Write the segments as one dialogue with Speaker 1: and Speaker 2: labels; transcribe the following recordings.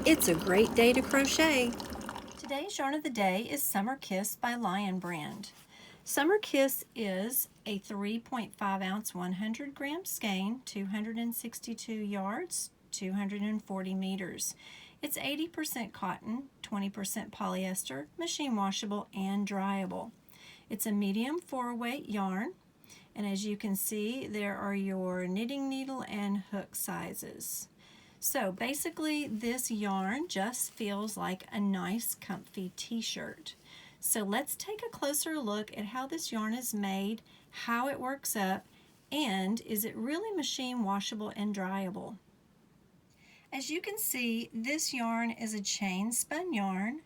Speaker 1: It's a great day to crochet. Today's yarn of the day is Summer Kiss by Lion Brand. Summer Kiss is a 3.5 ounce 100 gram skein, 262 yards, 240 meters. It's 80% cotton, 20% polyester, machine washable, and dryable. It's a medium 4-weight yarn, and as you can see, there are your knitting needle and hook sizes. So basically this yarn just feels like a nice comfy t-shirt. So let's take a closer look at how this yarn is made, how it works up, and is it really machine washable and dryable. As you can see, this yarn is a chain spun yarn,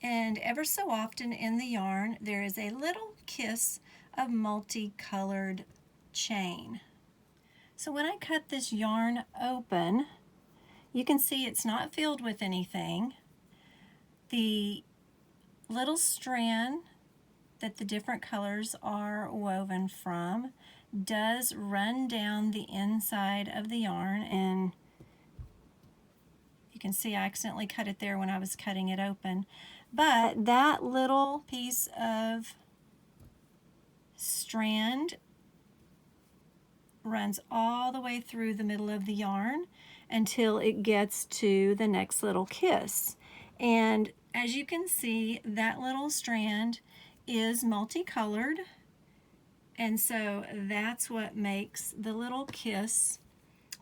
Speaker 1: and ever so often in the yarn there is a little kiss of multicolored chain. So when I cut this yarn open, you can see it's not filled with anything. The little strand that the different colors are woven from does run down the inside of the yarn, and you can see I accidentally cut it there when I was cutting it open. But that little piece of strand runs all the way through the middle of the yarn until it gets to the next little kiss. And as you can see, that little strand is multicolored, and so that's what makes the little kiss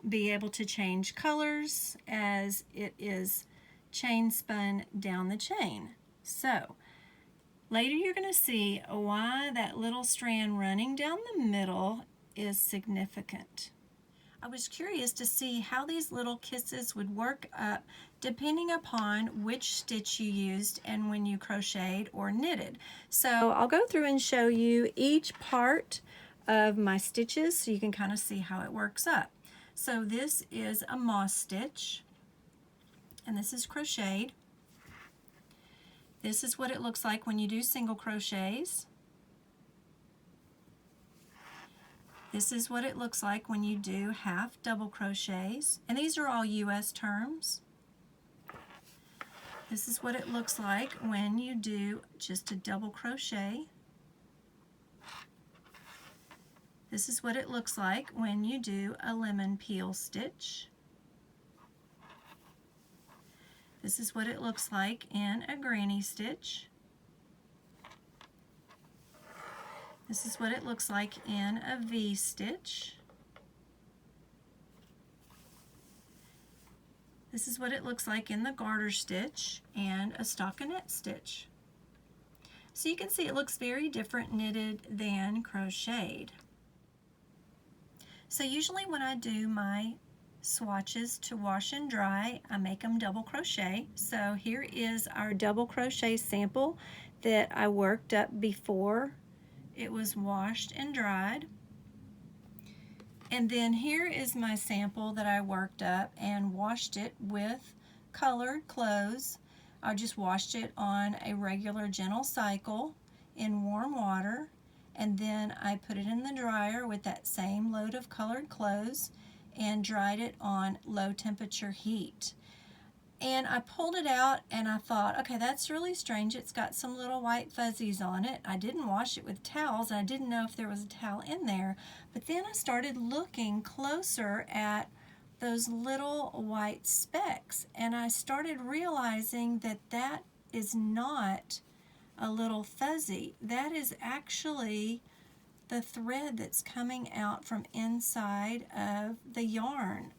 Speaker 1: be able to change colors as it is chain spun down the chain. So later you're going to see why that little strand running down the middle is significant. I was curious to see how these little kisses would work up depending upon which stitch you used and when you crocheted or knitted. So I'll go through and show you each part of my stitches so you can kind of see how it works up. So this is a moss stitch, and this is crocheted. This is what it looks like when you do single crochets. This is what it looks like when you do half double crochets, and these are all US terms. This is what it looks like when you do just a double crochet. This is what it looks like when you do a lemon peel stitch. This is what it looks like in a granny stitch. This is what it looks like in a V-stitch. This is what it looks like in the garter stitch and a stockinette stitch. So you can see it looks very different knitted than crocheted. So usually when I do my swatches to wash and dry, I make them double crochet. So here is our double crochet sample that I worked up before it was washed and dried. And then here is my sample that I worked up and washed it with colored clothes. I just washed it on a regular gentle cycle in warm water, and then I put it in the dryer with that same load of colored clothes and dried it on low temperature heat. And I pulled it out and I thought, okay, that's really strange. It's got some little white fuzzies on it. I didn't wash it with towels and I didn't know if there was a towel in there. But then I started looking closer at those little white specks, and I started realizing that that is not a little fuzzy. That is actually the thread that's coming out from inside of the yarn.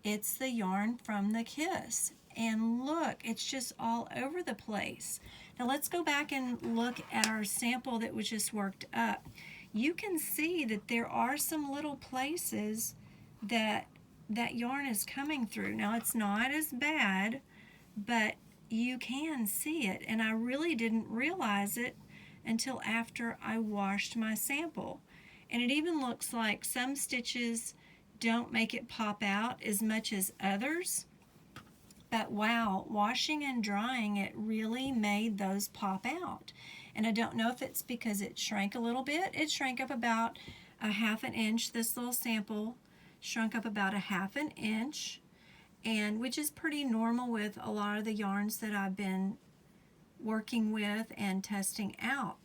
Speaker 1: It's the yarn from the kiss. And look, it's just all over the place. Now let's go back and look at our sample that was just worked up. You can see that there are some little places that that yarn is coming through. Now it's not as bad, but you can see it, and I really didn't realize it until after I washed my sample. And it even looks like some stitches don't make it pop out as much as others, but wow, washing and drying it really made those pop out. And I don't know if it's because it shrank a little bit. It shrank up about a half an inch. This little sample shrunk up about a half an inch, and which is pretty normal with a lot of the yarns that I've been working with and testing out.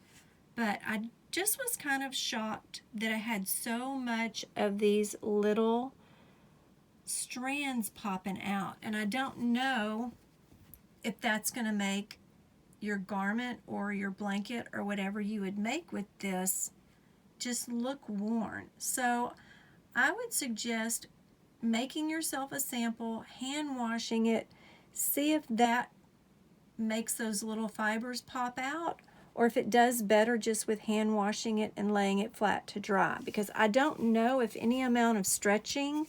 Speaker 1: But I just was kind of shocked that I had so much of these little strands popping out, and I don't know if that's going to make your garment or your blanket or whatever you would make with this just look worn. So I would suggest making yourself a sample, hand washing it, see if that makes those little fibers pop out, or if it does better just with hand washing it and laying it flat to dry, because I don't know if any amount of stretching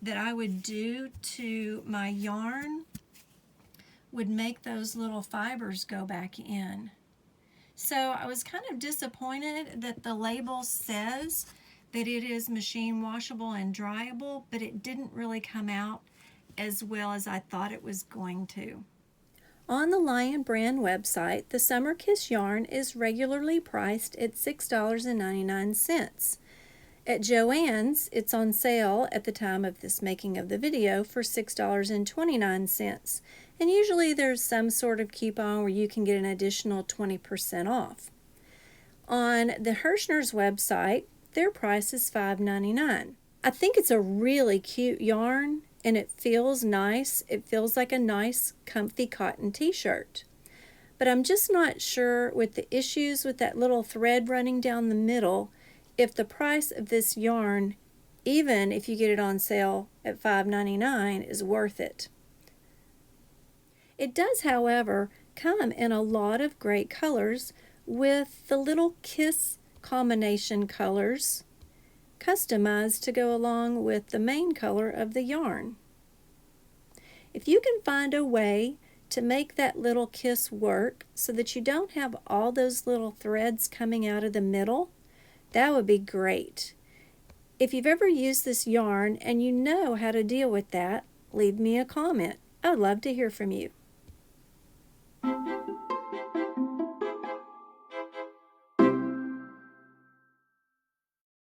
Speaker 1: that I would do to my yarn would make those little fibers go back in. So I was kind of disappointed that the label says that it is machine washable and dryable, but it didn't really come out as well as I thought it was going to. On the Lion Brand website, the Summer Kiss yarn is regularly priced at $6.99. At Joann's, it's on sale at the time of this making of the video for $6.29. And usually there's some sort of coupon where you can get an additional 20% off. On the Hirschner's website, their price is $5.99. I think it's a really cute yarn, and it feels nice. It feels like a nice, comfy cotton t-shirt. But I'm just not sure with the issues with that little thread running down the middle, if the price of this yarn, even if you get it on sale at $5.99, is worth it. It does, however, come in a lot of great colors with the little Kiss combination colors customized to go along with the main color of the yarn. If you can find a way to make that little Kiss work so that you don't have all those little threads coming out of the middle, that would be great. If you've ever used this yarn and you know how to deal with that, leave me a comment. I would love to hear from you.